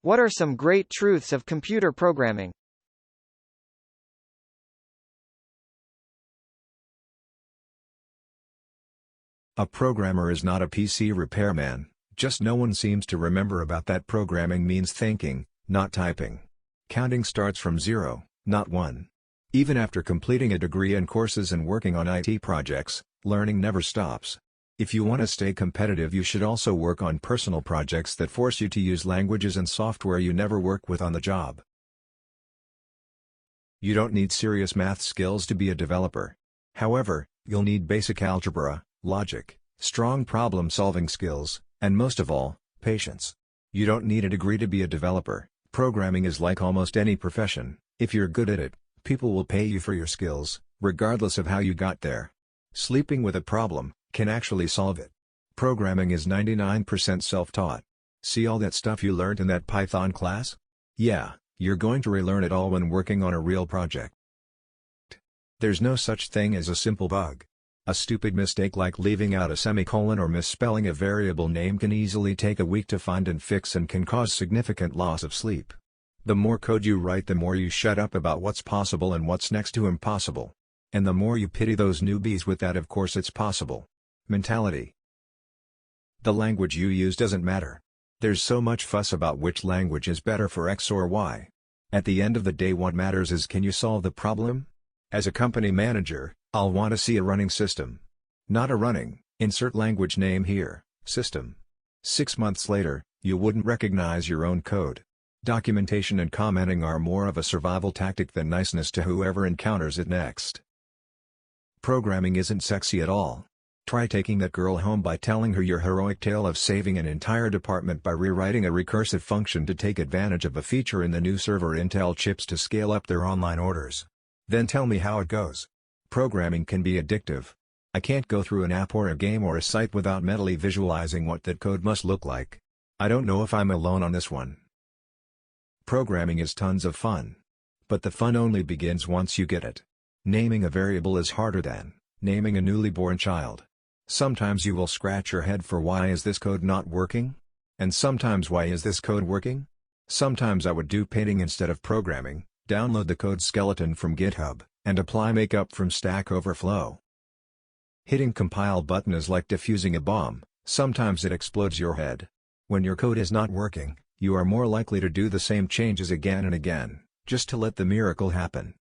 What are some great truths of computer programming? A programmer is not a PC repairman, just no one seems to remember about that programming means thinking, not typing. Counting starts from 0, not 1. Even after completing a degree and courses and working on IT projects, learning never stops. If you want to stay competitive, you should also work on personal projects that force you to use languages and software you never work with on the job. You don't need serious math skills to be a developer. However, you'll need basic algebra, logic, strong problem-solving skills, and most of all, patience. You don't need a degree to be a developer. Programming is like almost any profession. If you're good at it, people will pay you for your skills, regardless of how you got there. Sleeping with a problem can actually solve it. Programming is 99% self-taught. See all that stuff you learned in that Python class? Yeah, you're going to relearn it all when working on a real project. There's no such thing as a simple bug. A stupid mistake like leaving out a semicolon or misspelling a variable name can easily take a week to find and fix and can cause significant loss of sleep. The more code you write, the more you shut up about what's possible and what's next to impossible. And the more you pity those newbies with that "of course it's possible" mentality. The language you use doesn't matter. There's so much fuss about which language is better for X or Y. At the end of the day, what matters is, can you solve the problem? As a company manager, I'll want to see a running system. Not a running, insert language name here, system. 6 months later, you wouldn't recognize your own code. Documentation and commenting are more of a survival tactic than niceness to whoever encounters it next. Programming isn't sexy at all. Try taking that girl home by telling her your heroic tale of saving an entire department by rewriting a recursive function to take advantage of a feature in the new server Intel chips to scale up their online orders. Then tell me how it goes. Programming can be addictive. I can't go through an app or a game or a site without mentally visualizing what that code must look like. I don't know if I'm alone on this one. Programming is tons of fun. But the fun only begins once you get it. Naming a variable is harder than naming a newly born child. Sometimes you will scratch your head for why is this code not working? And sometimes why is this code working? Sometimes I would do painting instead of programming, download the code skeleton from GitHub, and apply makeup from Stack Overflow. Hitting compile button is like defusing a bomb, sometimes it explodes your head. When your code is not working, you are more likely to do the same changes again and again, just to let the miracle happen.